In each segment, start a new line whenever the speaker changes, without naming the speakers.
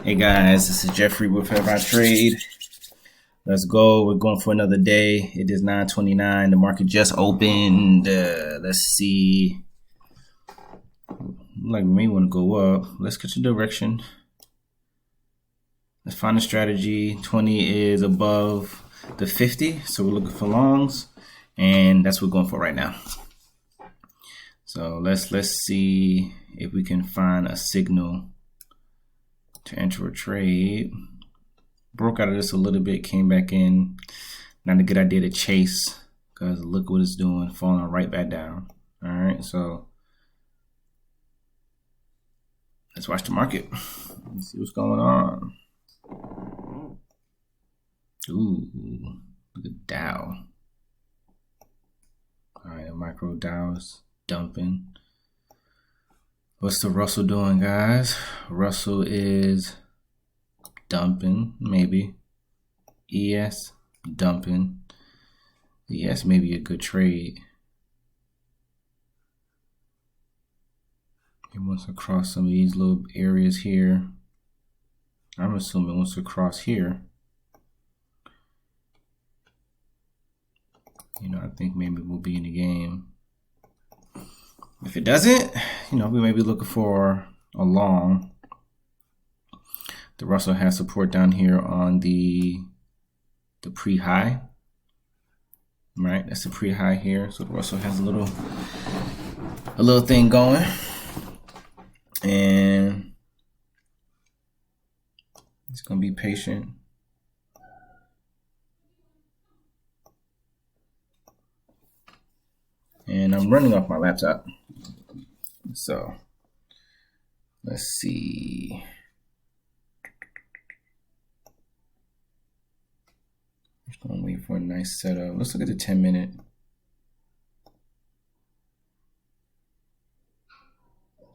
Hey guys, this is Jeffrey with Have I Trade. Let's go. We're going for another day. It is 9:29. The market just opened. Let's see. Like we may want to go up. Let's get your direction. Let's find a strategy. 20 is above the 50, so we're looking for longs, and that's what we're going for right now. So let's see if we can find a signal to enter a trade. Broke out of this a little bit, came back in. Not a good idea to chase because look what it's doing, falling right back down. All right, so let's watch the market. Let's see what's going on. Ooh, look at Dow. All right, micro Dow's dumping. What's the Russell doing, guys? Russell is dumping, maybe. ES, dumping. ES may be a good trade. It wants to cross some of these little areas here. I'm assuming it wants to cross here. I think maybe we'll be in the game. If it doesn't, we may be looking for a long. The Russell has support down here on the pre-high. Right, that's the pre-high here. So the Russell has a little thing going. And it's gonna be patient. And I'm running off my laptop. So let's see. Just gonna wait for a nice setup. Let's look at the 10-minute.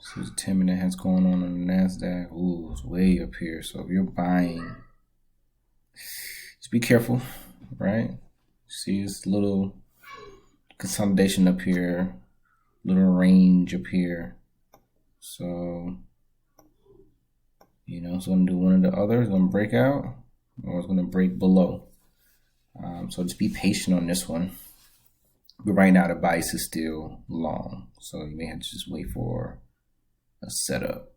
See what the 10-minute has going on the NASDAQ. Ooh, it's way up here. So if you're buying, just be careful, right? See this little consolidation up here, little range up here. So, it's going to do one or the other. It's going to break out or it's going to break below. So just be patient on this one. But right now the bias is still long. So you may have to just wait for a setup.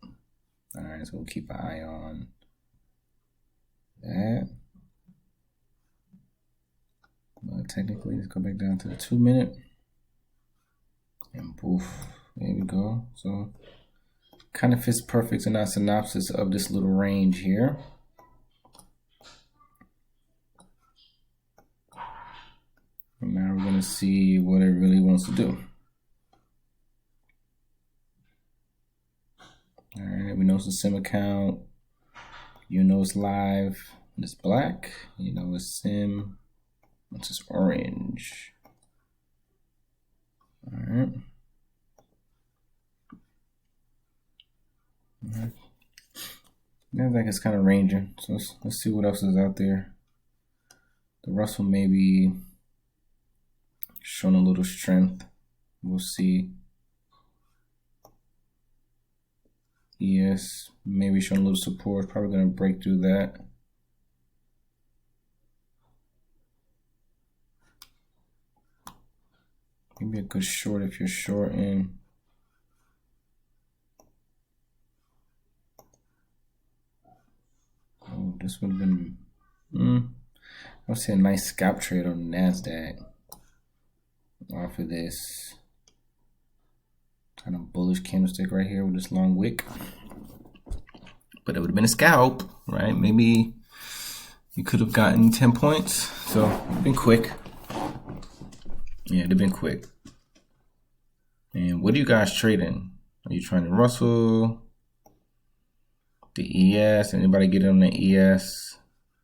All right, so we'll keep an eye on that. But technically, let's go back down to the 2-minute. And poof, there we go. So kind of fits perfect in our synopsis of this little range here. And now we're going to see what it really wants to do. All right, we know it's a sim account. It's live. It's black. It's sim. It's just orange. All right. Like it's kind of ranging. So let's see what else is out there. The Russell may be showing a little strength. We'll see. Yes, maybe showing a little support. Probably going to break through that. Maybe a good short if you're shorting. Oh, this would have been, I would say a nice scalp trade on the NASDAQ off of this kind of bullish candlestick right here with this long wick. But it would have been a scalp, right? Maybe you could have gotten 10 points. So it'd been quick. Yeah, it'd have been quick. And what are you guys trading? Are you trying to Russell? The ES? Anybody get on the ES?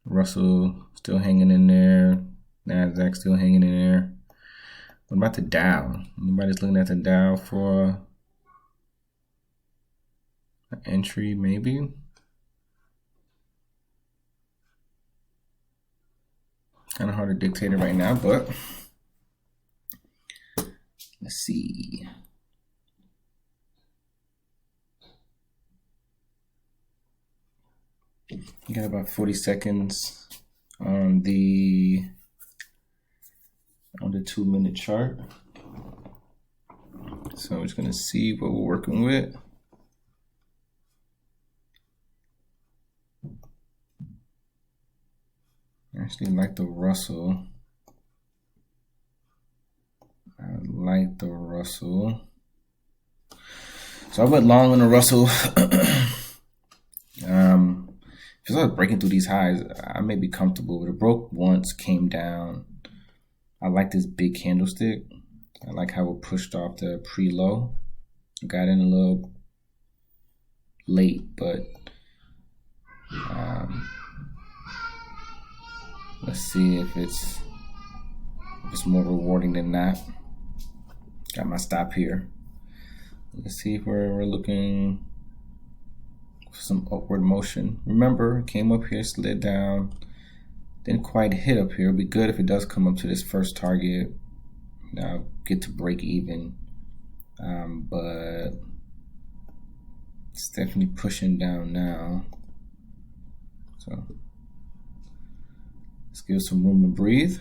Russell still hanging in there. NASDAQ still hanging in there. What about the Dow? Anybody's looking at the Dow for an entry, maybe? Kind of hard to dictate it right now, but let's see. You got about 40 seconds on the 2-minute chart. So we're just gonna see what we're working with. I actually like the Russell. So I went long on the Russell. If I was breaking through these highs, I may be comfortable, but it broke once, came down. I like this big candlestick. I like how it pushed off the pre-low. Got in a little late, but let's see if it's more rewarding than that. Got my stop here. Let's see if we're looking for some upward motion. Remember, it came up here, slid down, didn't quite hit up here. It'll be good if it does come up to this first target. Now get to break even, but it's definitely pushing down now. So let's give it some room to breathe.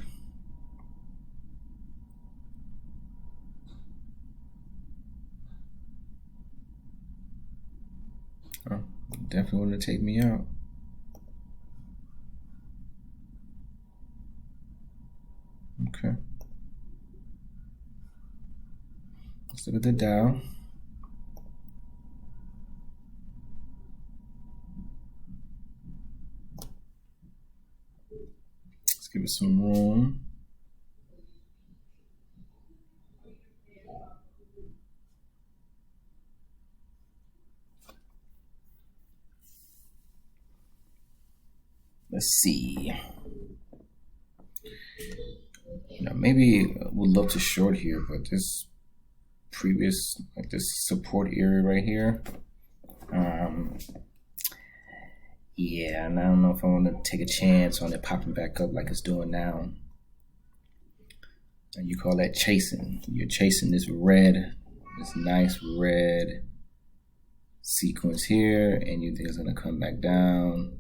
Oh, definitely want to take me out. Okay. Let's look at the Dow. Let's give it some room. Let's see. Maybe would love to short here, but this previous, like this support area right here, yeah, and I don't know if I want to take a chance on it popping back up like it's doing now. And you call that chasing. You're chasing this nice red sequence here, and you think it's gonna come back down.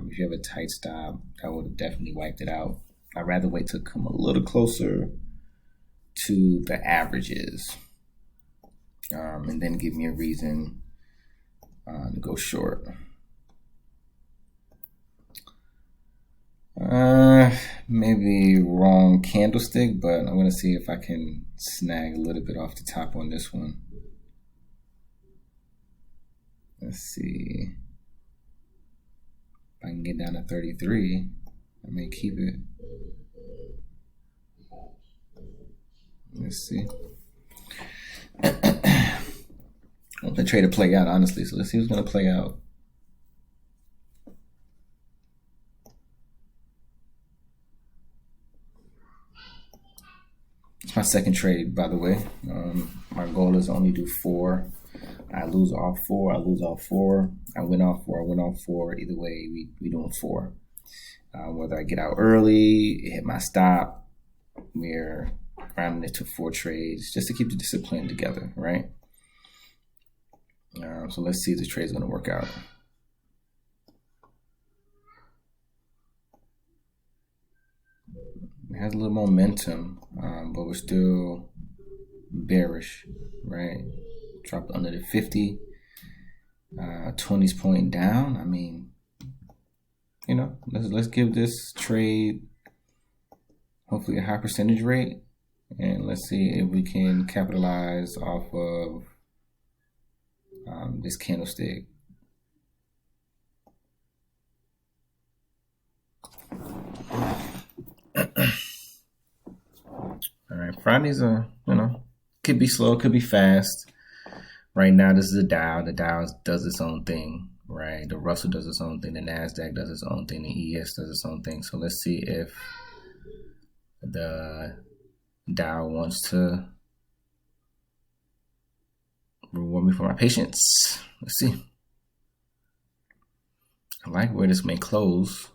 If you have a tight stop, that would have definitely wiped it out. I'd rather wait to come a little closer to the averages, and then give me a reason to go short. Maybe wrong candlestick, but I'm gonna see if I can snag a little bit off the top on this one. Let's see. If I can get down to 33, I may keep it. Let's see. I want the trade to play out, honestly. So let's see who's gonna play out. It's my second trade, by the way. My goal is only do 4. I lose all 4. I lose all 4. I win all 4. I win all 4. Either way, we doing 4. Whether I get out early, hit my stop, we're ramming it to 4 trades just to keep the discipline together, right? So let's see if the trade's going to work out. It has a little momentum, but we're still bearish, right? Dropped under the 50, 20's pointing down. I mean, let's give this trade hopefully a high percentage rate, and let's see if we can capitalize off of this candlestick. All right, Fridays are, could be slow, could be fast. Right now, this is a Dow. The Dow does its own thing, right? The Russell does its own thing. The NASDAQ does its own thing. The ES does its own thing. So let's see if the Dow wants to reward me for my patience. Let's see. I like where this may close.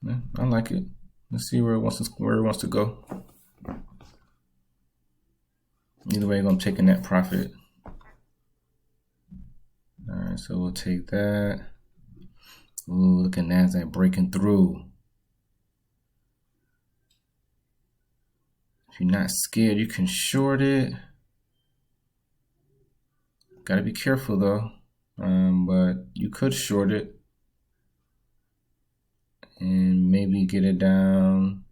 Yeah, I like it. Let's see where it wants to go. Either way, I'm taking that profit. All right, so we'll take that. Ooh, look at NASDAQ breaking through. If you're not scared, you can short it. Gotta be careful though. But you could short it and maybe get it down.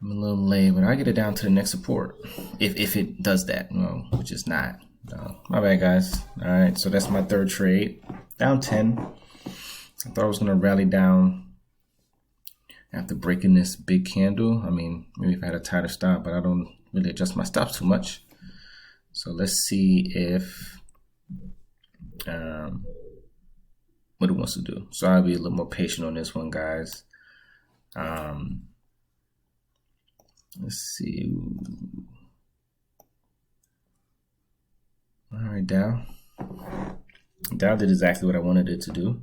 I'm a little late, but I get it down to the next support if it does that. No, which is not. No, my bad, guys. All right, so that's my third trade. Down 10. I thought I was gonna rally down after breaking this big candle. I mean, maybe if I had a tighter stop, but I don't really adjust my stops too much. So let's see if what it wants to do. So I'll be a little more patient on this one, guys. Let's see. All right, Dow. Dow did exactly what I wanted it to do.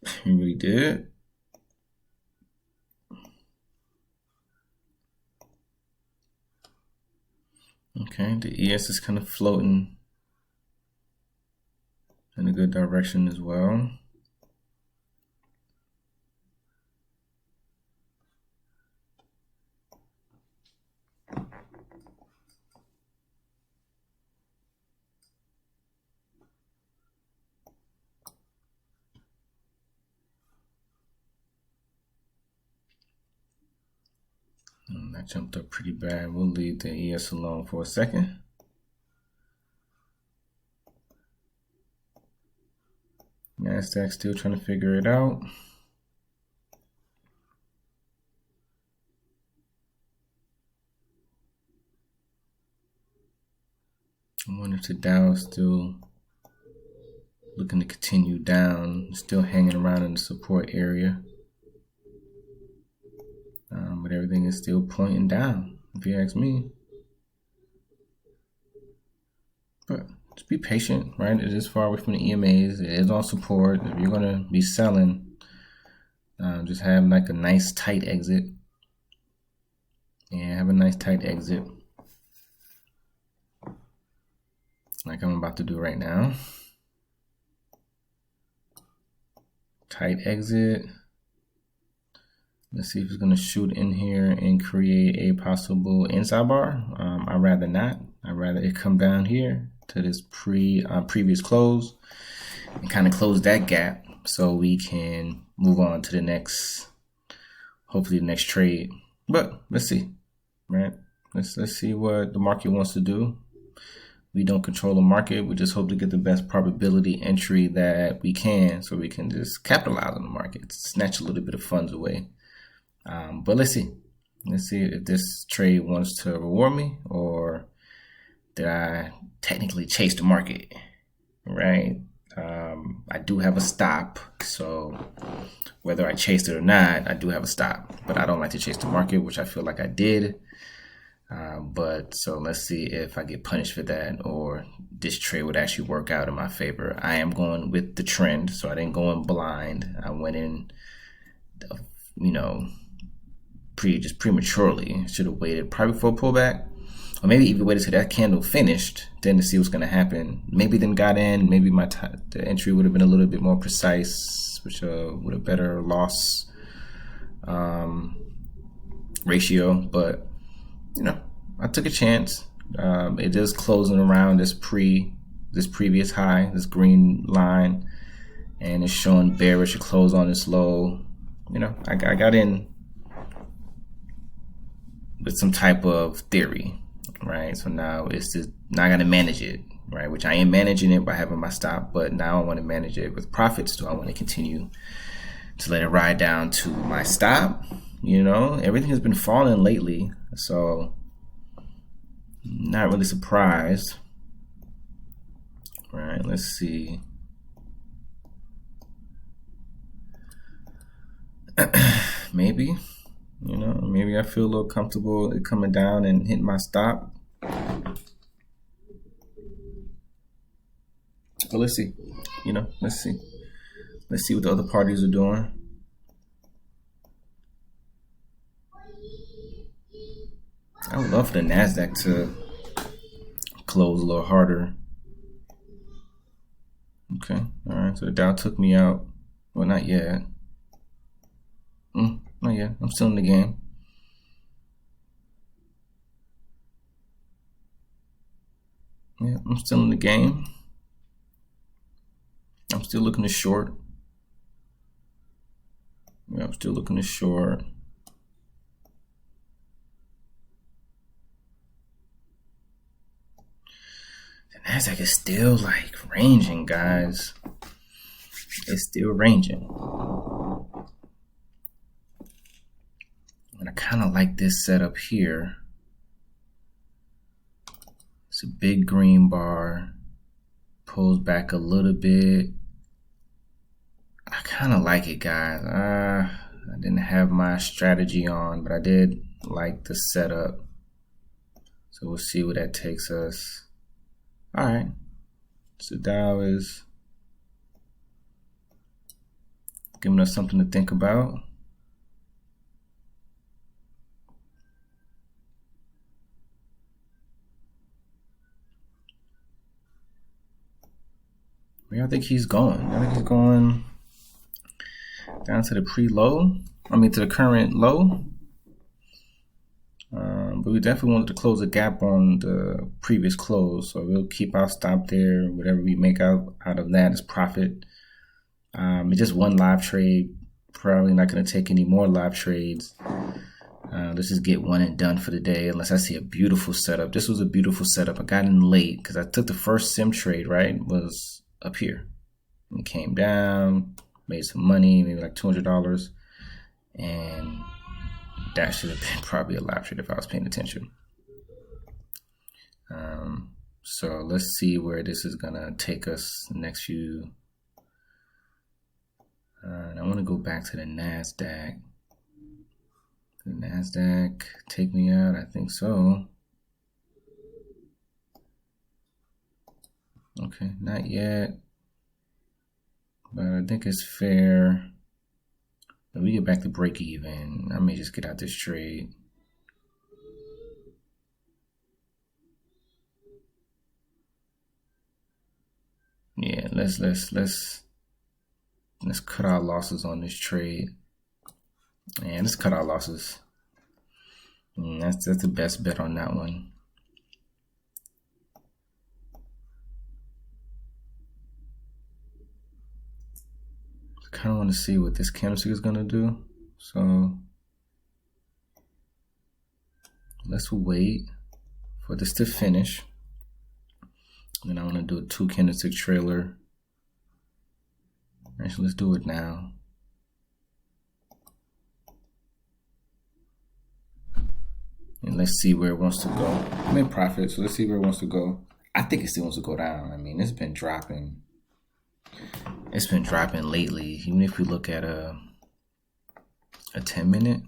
It really did. Okay, the ES is kind of floating in a good direction as well. That jumped up pretty bad. We'll leave the ES alone for a second. NASDAQ still trying to figure it out. I wonder if the Dow is still looking to continue down, still hanging around in the support area. But everything is still pointing down, if you ask me. But just be patient, right? It is far away from the EMAs. It is on support. If you're going to be selling, just have like a nice tight exit. Yeah, have a nice tight exit. Like I'm about to do right now. Tight exit. Let's see if it's going to shoot in here and create a possible inside bar. I'd rather not. I'd rather it come down here to this previous close and kind of close that gap so we can move on to the next, hopefully the next trade. But let's see, right? Let's see what the market wants to do. We don't control the market. We just hope to get the best probability entry that we can so we can just capitalize on the market, snatch a little bit of funds away. But let's see. Let's see if this trade wants to reward me or did I technically chase the market, right? I do have a stop, so whether I chased it or not, I do have a stop. But I don't like to chase the market, which I feel like I did. But so let's see if I get punished for that or this trade would actually work out in my favor. I am going with the trend, so I didn't go in blind. I went in, just prematurely. Should have waited probably for a pullback, or maybe even waited till that candle finished, then to see what's going to happen. Maybe then got in. Maybe the entry would have been a little bit more precise, which with a better loss ratio. But I took a chance. It is closing around this previous high, this green line, and it's showing bearish to close on this low. I got in with some type of theory, right? So now I got to manage it, right? Which I am managing it by having my stop, but now I want to manage it with profits. Do I want to continue to let it ride down to my stop? Everything has been falling lately, so not really surprised. All right, let's see. Maybe, maybe I feel a little comfortable it coming down and hitting my stop. But let's see, let's see what the other parties are doing. I would love for the NASDAQ to close a little harder. Okay, all right, so the Dow took me out. Well, not yet. Not yet. I'm still in the game. Yeah, I'm still in the game. I'm still looking to short. Yeah, I'm still looking to short. The NASDAQ is still like ranging, guys. It's still ranging. And I kind of like this setup here. It's a big green bar. Pulls back a little bit. I kind of like it, guys. I didn't have my strategy on, but I did like the setup. So we'll see where that takes us. All right. So Dow is giving us something to think about. Where I think he's going. I think he's going down to the pre-low. I mean, to the current low. But we definitely wanted to close a gap on the previous close. So we'll keep our stop there. Whatever we make out of that is profit. It's just one live trade. Probably not going to take any more live trades. Let's just get one and done for the day, unless I see a beautiful setup. This was a beautiful setup. I got in late because I took the first sim trade, right? Was up here. And it came down, made some money, maybe like $200. And that should have been probably a live trade if I was paying attention. So let's see where this is going to take us the next few. And I want to go back to the NASDAQ. The NASDAQ take me out? I think so. Okay, not yet. But I think it's fair. When we get back to break even, I may just get out this trade. Yeah, let's cut our losses on this trade. And let's cut our losses. That's the best bet on that one. I kind of want to see what this candlestick is going to do. So let's wait for this to finish. And I want to do a 2 candlestick trailer. Actually, let's do it now. And let's see where it wants to go. I'm in profit, so let's see where it wants to go. I think it still wants to go down. I mean, it's been dropping. It's been dropping lately. Even if we look at a 10-minute,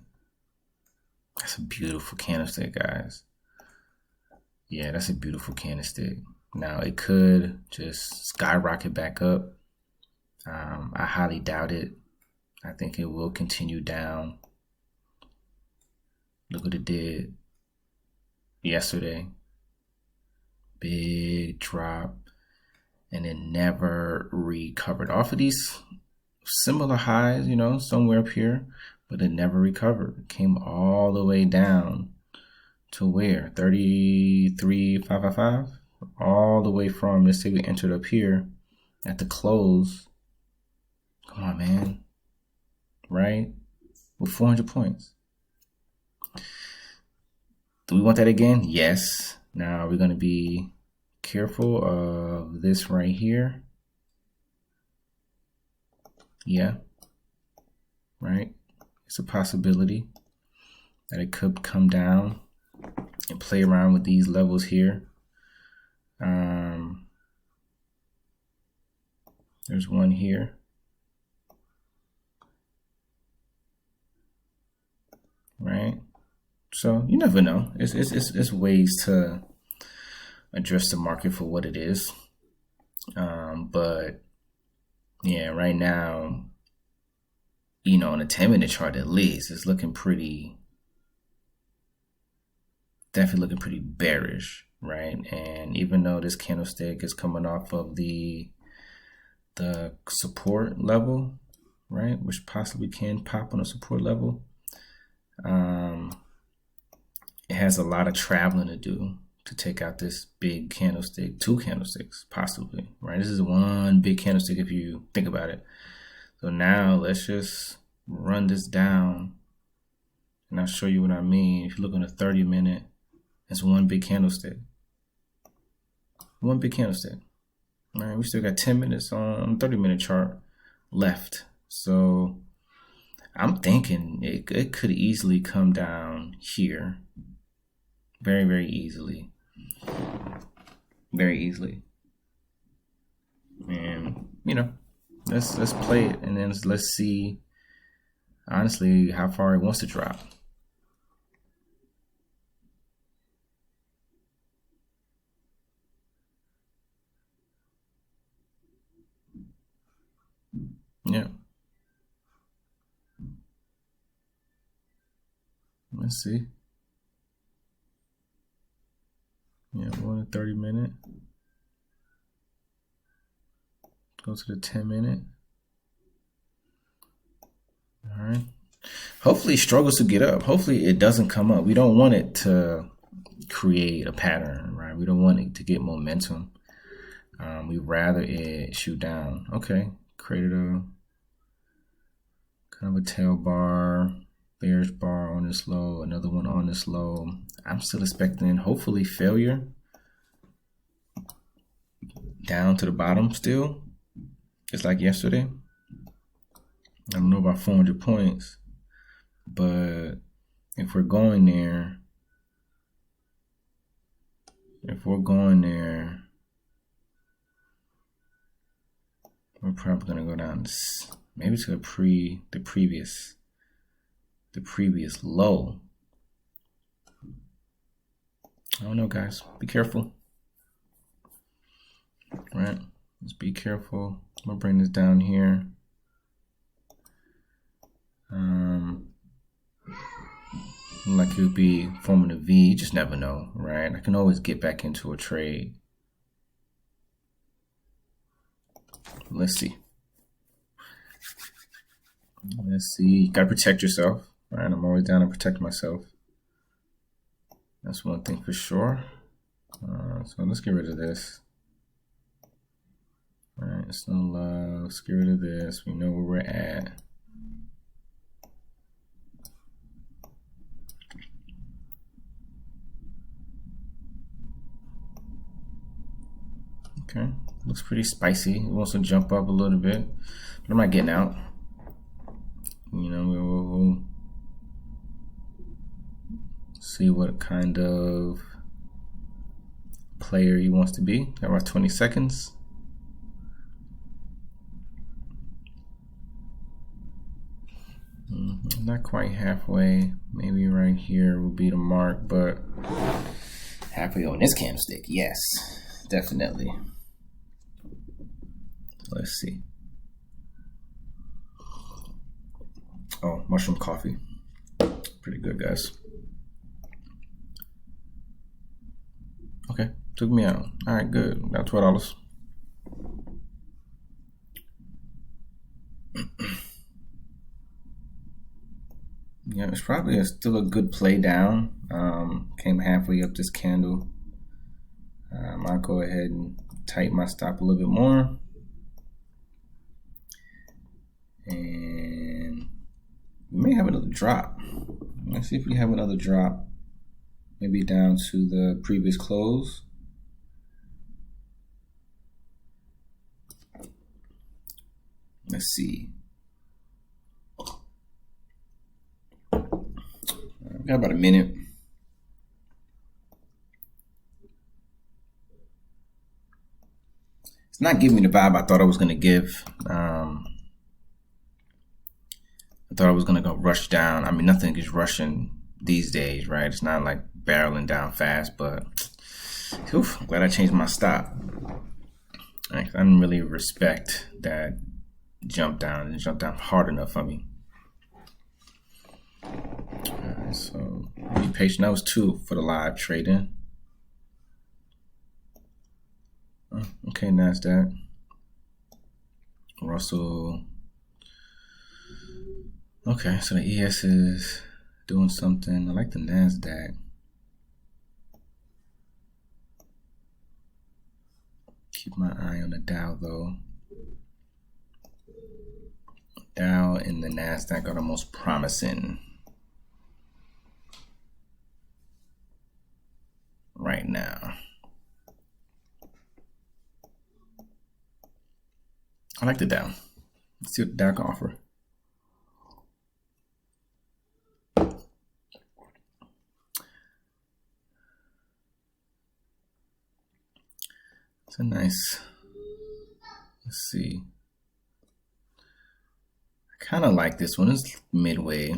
that's a beautiful candlestick, guys. Yeah, that's a beautiful candlestick. Now, it could just skyrocket back up. I highly doubt it. I think it will continue down. Look what it did yesterday. Big drop. And it never recovered off of these similar highs, you know, somewhere up here, but it never recovered. It came all the way down to where? 33,555? All the way from, let's say we entered up here at the close. Come on, man. Right? With 400 points. Do we want that again? Yes. Now we're going to be careful of this right here. Yeah. Right? It's a possibility that it could come down and play around with these levels here. There's one here. Right? So you never know. It's ways to address the market for what it is. But yeah, right now, you know, on a 10-minute chart at least, it's looking pretty definitely looking pretty bearish, right? And even though this candlestick is coming off of the support level, right, which possibly can pop on a support level, it has a lot of traveling to do to take out this big candlestick, 2 candlesticks possibly, right? This is one big candlestick if you think about it. So now let's just run this down and I'll show you what I mean. If you look on a 30-minute, it's one big candlestick. One big candlestick. All right, we still got 10 minutes on 30-minute chart left. So I'm thinking it could easily come down here. Very, very easily. Very easily. And, you know, let's play it and then let's see honestly how far it wants to drop. Yeah. Let's see. Yeah, we're on a 30-minute. Go to the 10-minute. All right. Hopefully it struggles to get up. Hopefully it doesn't come up. We don't want it to create a pattern, right? We don't want it to get momentum. We'd rather it shoot down. Okay, created a kind of a tail bar, bearish bar on this low, another one on this low. I'm still expecting hopefully failure down to the bottom still, just like yesterday. I don't know about 400 points, but if we're going there, we're probably gonna go down maybe to the previous low. I don't know, guys. Be careful. Right? Just be careful. I'm gonna bring this down here. Like it would be forming a V. You just never know, right? I can always get back into a trade. Let's see. You gotta protect yourself, right? I'm always down to protect myself. That's one thing for sure. So let's get rid of this. All right, it's no love. Let's get rid of this. We know where we're at. Okay, looks pretty spicy. It wants to jump up a little bit, but I'm not getting out. You know, we'll see what kind of player he wants to be. Got about 20 seconds. Not quite halfway. Maybe right here will be the mark, but halfway on this candlestick. Yes, definitely. Let's see. Oh, mushroom coffee. Pretty good, guys. Okay, took me out. All right, good. Got $12. Yeah, it's probably still a good play down. Came halfway up this candle. I'll go ahead and tighten my stop a little bit more. And we may have another drop. Let's see if we have another drop. Maybe down to the previous close. Let's see. We got about a minute. It's not giving me the vibe I thought I was going to give. I thought I was going to go rush down. I mean, nothing is rushing these days, right? It's not like barreling down fast, but oof, I'm glad I changed my stop. I didn't really respect that jump down. It jumped down hard enough for me. So be patient. That was 2 for the live trading. Okay, NASDAQ. Russell. Okay, so the ES is doing something. I like the NASDAQ. Keep my eye on the Dow though. Dow and the NASDAQ are the most promising right now. I like the Dow. Let's see what the Dow can offer. It's a nice, let's see. I kind of like this one. It's midway.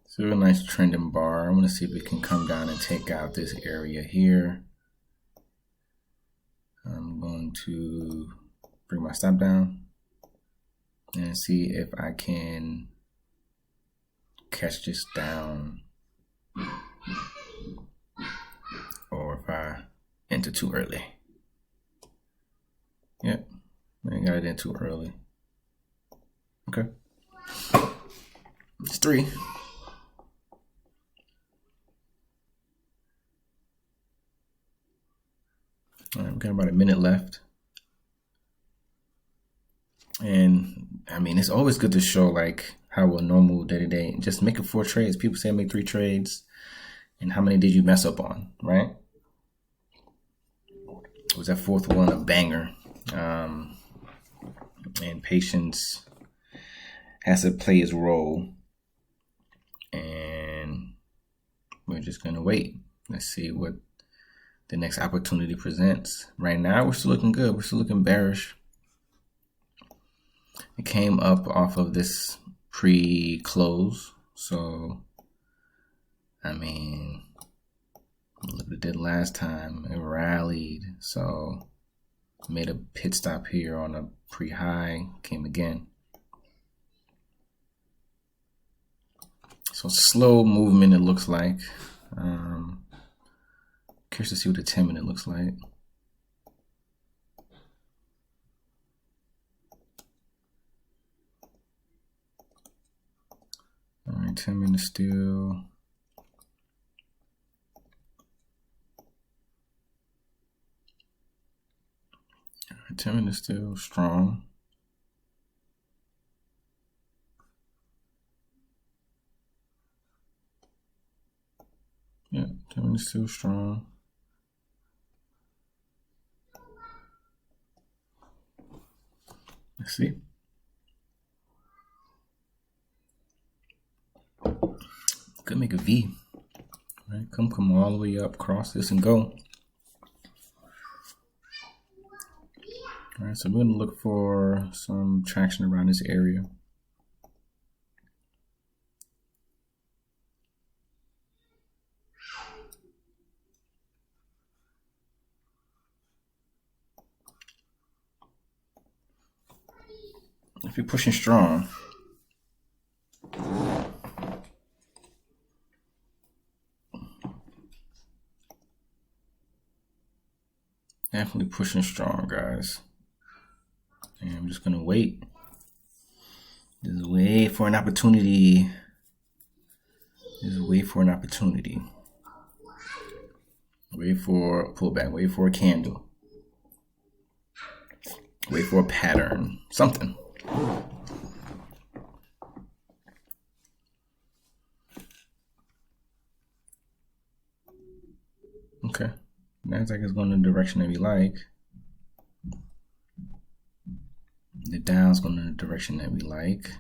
It's a real nice trending bar. I want to see if it can come down and take out this area here. I'm going to bring my stop down and see if I can catch this down or if I enter too early. Yep, I got it in too early. Okay, it's 3. All right, we got about a minute left. And I mean, it's always good to show like how a normal day-to-day, just making 4 trades. People say make 3 trades. And how many did you mess up on, right? Was that 4th one a banger? And patience has to play its role. And we're just going to wait. Let's see what the next opportunity presents. Right now, we're still looking good. We're still looking bearish. It came up off of this pre-close. So, I mean, look what it did last time. It rallied. So, made a pit stop here on a pre-high. Came again. So, slow movement, it looks like. Curious to see what the 10-minute looks like. All right, 10 minutes still. All right, 10 minutes still strong. Yeah, 10 minutes still strong. Let's see. Could make a V. All right, come all the way up, cross this and go. All right, so we're gonna look for some traction around this area. If you're pushing strong, definitely pushing strong, guys. And I'm just gonna wait. Just wait for an opportunity. Just wait for an opportunity. Wait for a pullback. Wait for a candle. Wait for a pattern. Something. Okay. NASDAQ is going in the direction that we like. The Dow's going in the direction that we like.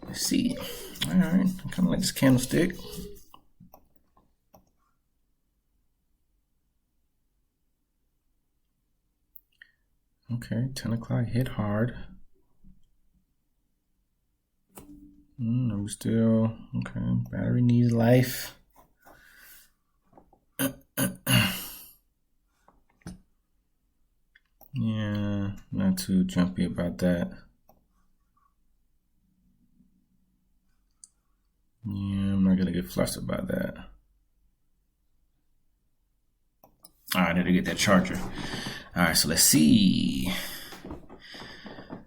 Let's see. All right. I kind of like this candlestick. Okay. 10 o'clock hit hard. I'm still, okay. Battery needs life. Yeah, not too jumpy about that. Yeah, I'm not gonna get flustered about that. All right, I need to get that charger. All right, so let's see.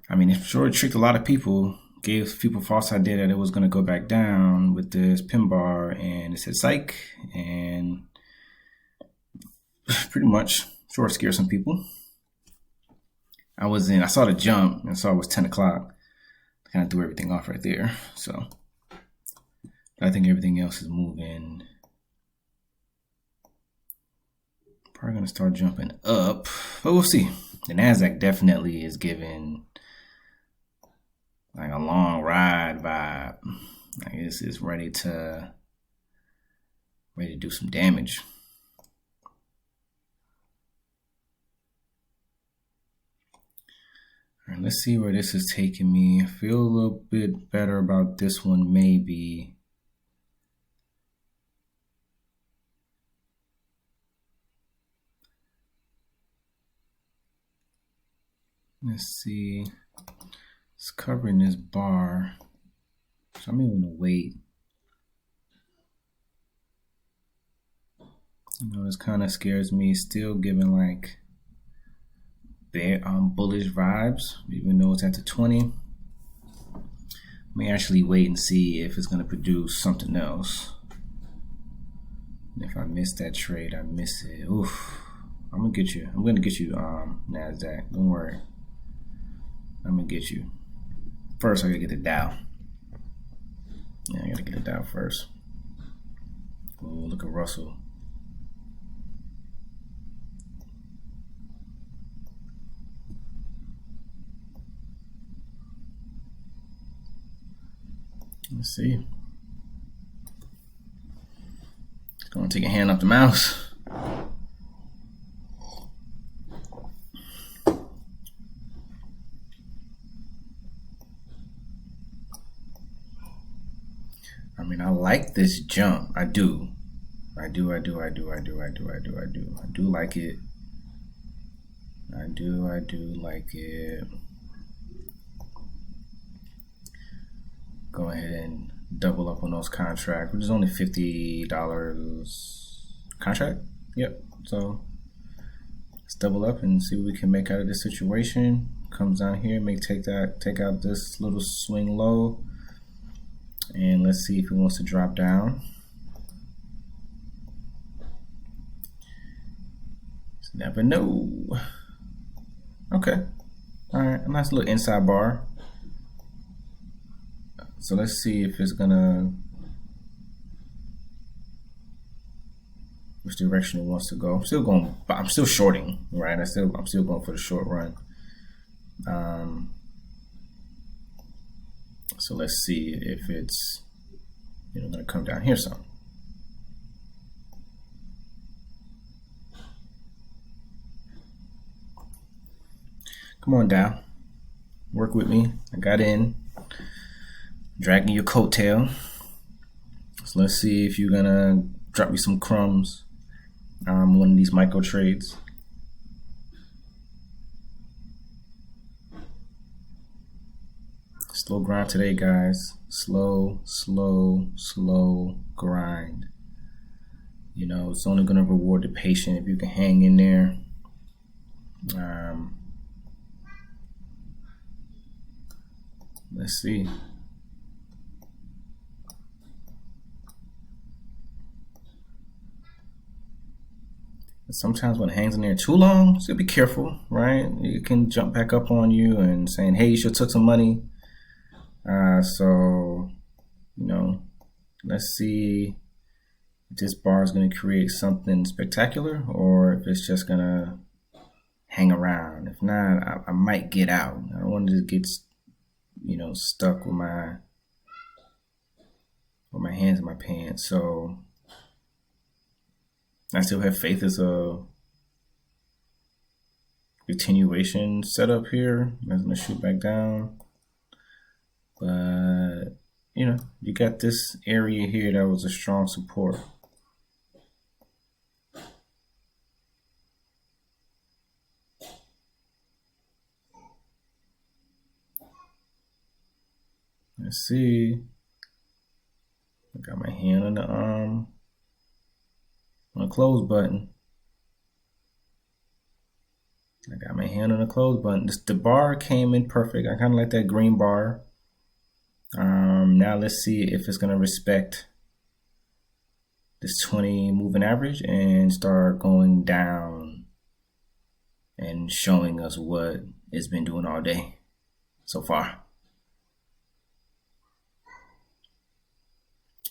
I mean, it sure tricked a lot of people. Gave people false idea that it was gonna go back down with this pin bar, and it said psych, and pretty much sure scared some people. I saw the jump and saw it was 10 o'clock. Kind of threw everything off right there. So I think everything else is moving. Probably gonna start jumping up, but we'll see. The NASDAQ definitely is giving like a long ride vibe. I guess it's ready to do some damage. All right, let's see where this is taking me. I feel a little bit better about this one, maybe. Let's see. It's covering this bar, so I'm even gonna wait. You know, this kind of scares me. Still giving like bullish vibes, even though it's at the 20. May actually wait and see if it's gonna produce something else. And if I miss that trade, I miss it. Oof. I'm gonna get you. NASDAQ. Don't worry. I'm gonna get you. First, I gotta get the Dow. Yeah, I gotta get the Dow first. Ooh, look at Russell. Let's see. It's gonna take a hand off the mouse. I mean, I like this jump. I do like it. I do like it. Go ahead and double up on those contracts, which is only $50 contract. Yep. So let's double up and see what we can make out of this situation. Comes down here, take out this little swing low. And let's see if it wants to drop down. Just never know. Okay. All right, a nice little inside bar. So let's see if it's gonna, which direction it wants to go. I'm still shorting, right? I'm still going for the short run. So let's see if it's gonna come down here some. Come on, Dow. Work with me. I got in. Dragging your coattail. So let's see if you're gonna drop me some crumbs. One of these micro trades. Slow grind today, guys. Slow grind. It's only gonna reward the patient if you can hang in there. Let's see. Sometimes when it hangs in there too long, so be careful, right? It can jump back up on you and saying, hey, you should have took some money. So, let's see if this bar is going to create something spectacular or if it's just going to hang around. If not, I might get out. I don't want to get, stuck with my hands in my pants. So I still have faith as a continuation setup here. I'm going to shoot back down. But, you got this area here that was a strong support. Let's see. I got my hand on the close button. I got my hand on the close button. The bar came in perfect. I kind of like that green bar. Now let's see if it's gonna respect this 20 moving average and start going down and showing us what it's been doing all day so far.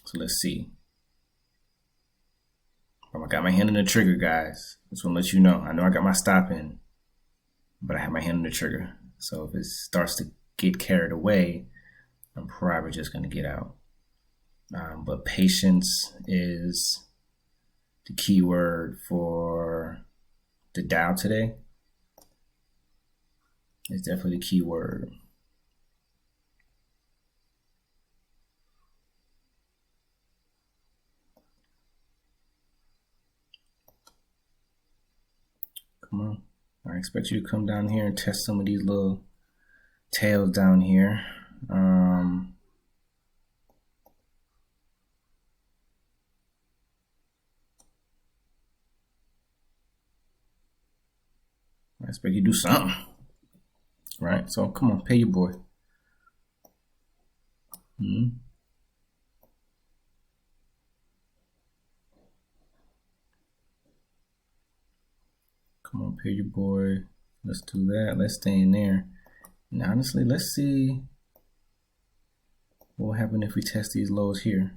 So let's see. I got my hand on the trigger, guys. Just want to let you know. I know I got my stop in, but I have my hand on the trigger. So if it starts to get carried away, I'm probably just going to get out. But patience is the key word for the Dow today. It's definitely the key word. Come on. I expect you to come down here and test some of these little tails down here. I expect you to do something. Right? So come on, pay your boy. Come on, pay your boy. Let's do that. Let's stay in there. And honestly, let's see what will happen if we test these lows here.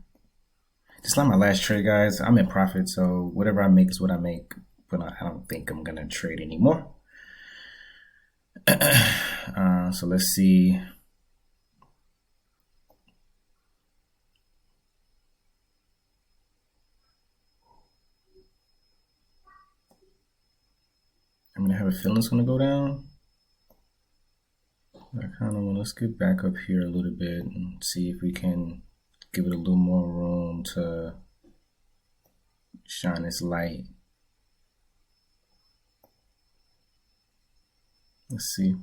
Just like my last trade, guys. I'm in profit, so whatever I make is what I make. But I don't think I'm gonna trade anymore. So let's see. I'm gonna have a feeling it's gonna go down. I kind of want, let's get back up here a little bit and see if we can give it a little more room to shine its light. Let's see.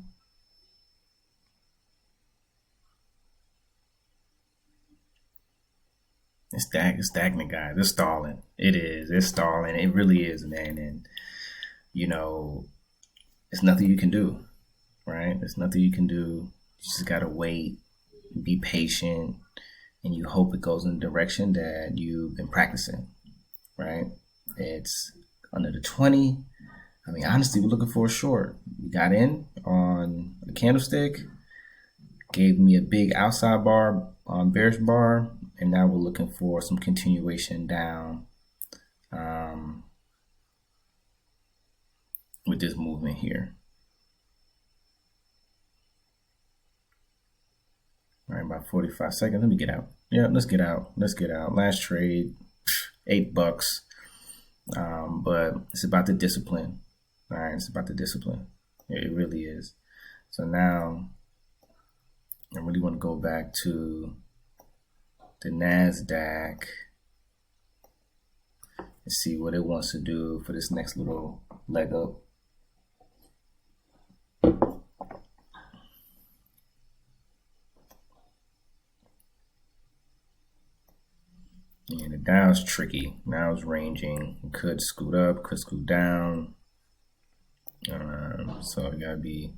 It's stagnant, guys. It's stalling. It is. It's stalling. It really is, man. And you know, it's nothing you can do, right? There's nothing you can do. You just gotta wait, be patient, and you hope it goes in the direction that you've been practicing, right? It's under the 20. I mean, honestly, we're looking for a short. We got in on a candlestick, gave me a big outside bar, bearish bar, and now we're looking for some continuation down with this movement here. All right, about 45 seconds. Let me get out. Yeah, let's get out. Let's get out. Last trade, $8. But it's about the discipline. All right, it's about the discipline. It really is. So now I really want to go back to the NASDAQ and see what it wants to do for this next little leg up. And the Dow's tricky. Now it's ranging. It could scoot up, could scoot down. So you gotta be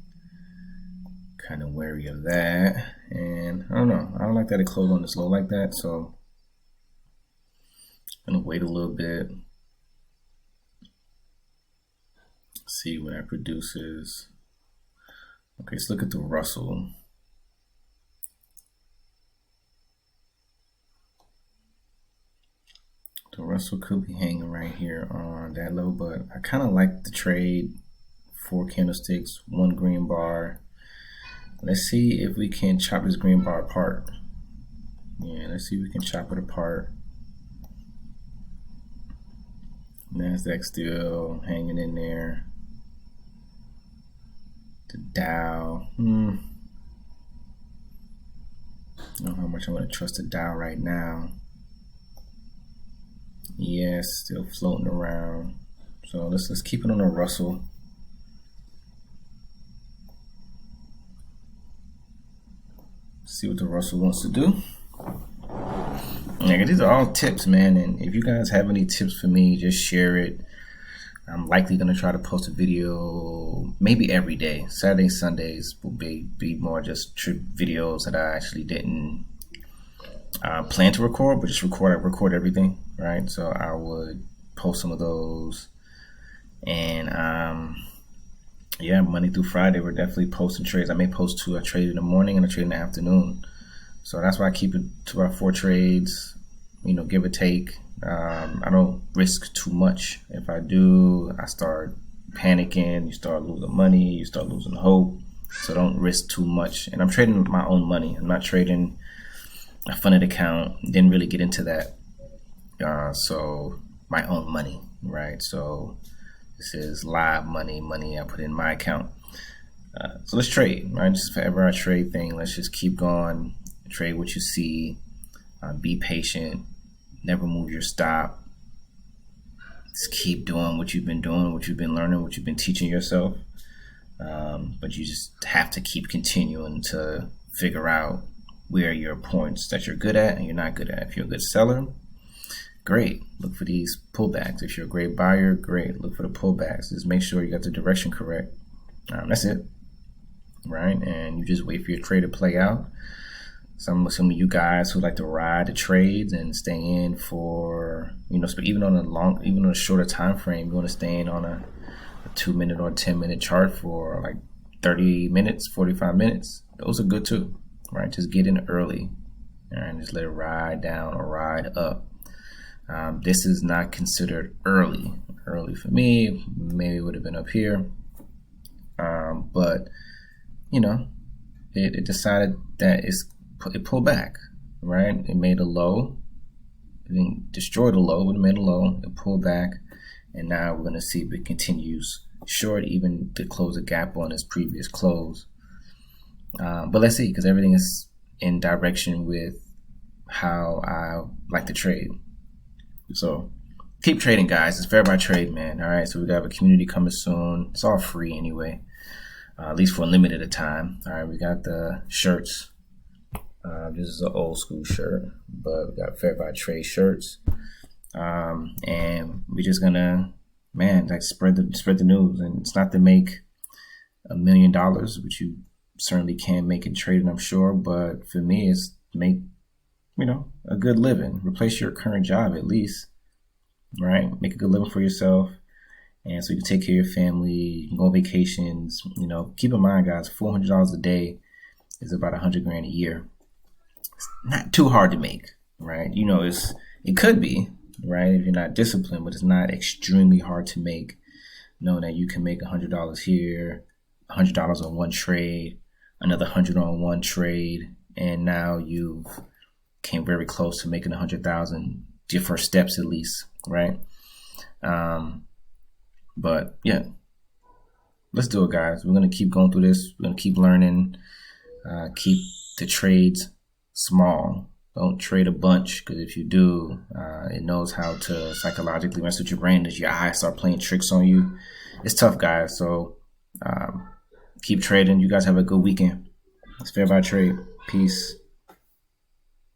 kind of wary of that. And I don't know. I don't like that it closed on this low like that. So I'm gonna wait a little bit. See what that produces. Okay, let's look at the Russell. The Russell could be hanging right here on that low, but I kind of like the trade. 4 candlesticks, 1 green bar. Let's see if we can chop this green bar apart. Yeah, let's see if we can chop it apart. NASDAQ still hanging in there. The Dow. I don't know how much I'm going to trust the Dow right now. Yes, still floating around. So let's keep it on the Russell. see what the Russell wants to do. Yeah, these are all tips, man. And if you guys have any tips for me, just share it. I'm likely going to try to post a video maybe every day. Saturdays, Sundays will be more just videos that I actually didn't plan to record, but just record everything, right? So I would post some of those. And yeah, Monday through Friday, we're definitely posting trades. I may post a trade in the morning and a trade in the afternoon. So that's why I keep it to about 4 trades, give or take. I don't risk too much. If I do, I start panicking. You start losing money. You start losing hope. So don't risk too much. And I'm trading my own money. I'm not trading a funded account. Didn't really get into that. So my own money, right? So this is live money I put in my account. So let's trade, right? Just forever our trade thing. Let's just keep going. Trade what you see. Be patient. Never move your stop. Just keep doing what you've been doing, what you've been learning, what you've been teaching yourself. But you just have to keep continuing to figure out where your points that you're good at and you're not good at. If you're a good seller, great. Look for these pullbacks. If you're a great buyer, great. Look for the pullbacks. Just make sure you got the direction correct. That's it, right? And you just wait for your trade to play out. Some of you guys who like to ride the trades and stay in for, even on a shorter time frame, you want to stay in on a 2-minute or 10-minute chart for like 30 minutes, 45 minutes. Those are good too, right? Just get in early and just let it ride down or ride up. This is not considered early. Early for me, maybe it would have been up here. But, it decided that it pulled back, right? It made a low. It didn't destroy the low, but it made a low. It pulled back. And now we're going to see if it continues short, even to close a gap on its previous close. But let's see, because everything is in direction with how I like to trade. So keep trading, guys. It's fair by trade, man. All right, so we got a community coming soon. It's all free anyway, at least for a limited time. All right, we got the shirts. This is an old school shirt, but we got fair by trade shirts. And we're just gonna, spread the news. And it's not to make $1 million, which you certainly can make in trading, I'm sure. But for me, it's to make, a good living. Replace your current job at least, right? Make a good living for yourself. And so you can take care of your family, you can go on vacations. Keep in mind, guys, $400 a day is about $100,000 a year. It's not too hard to make, right? It could be, right, if you're not disciplined, but it's not extremely hard to make. Knowing that you can make $100 here, $100 on one trade, another $100 on one trade, and now you came very close to making 100,000. Your first steps, at least, right? But yeah, let's do it, guys. We're gonna keep going through this. We're gonna keep learning. Keep the trades small. Don't trade a bunch, because if you do, it knows how to psychologically mess with your brain as your eyes start playing tricks on you. It's tough, guys. So keep trading. You guys have a good weekend. It's fair by trade. Peace.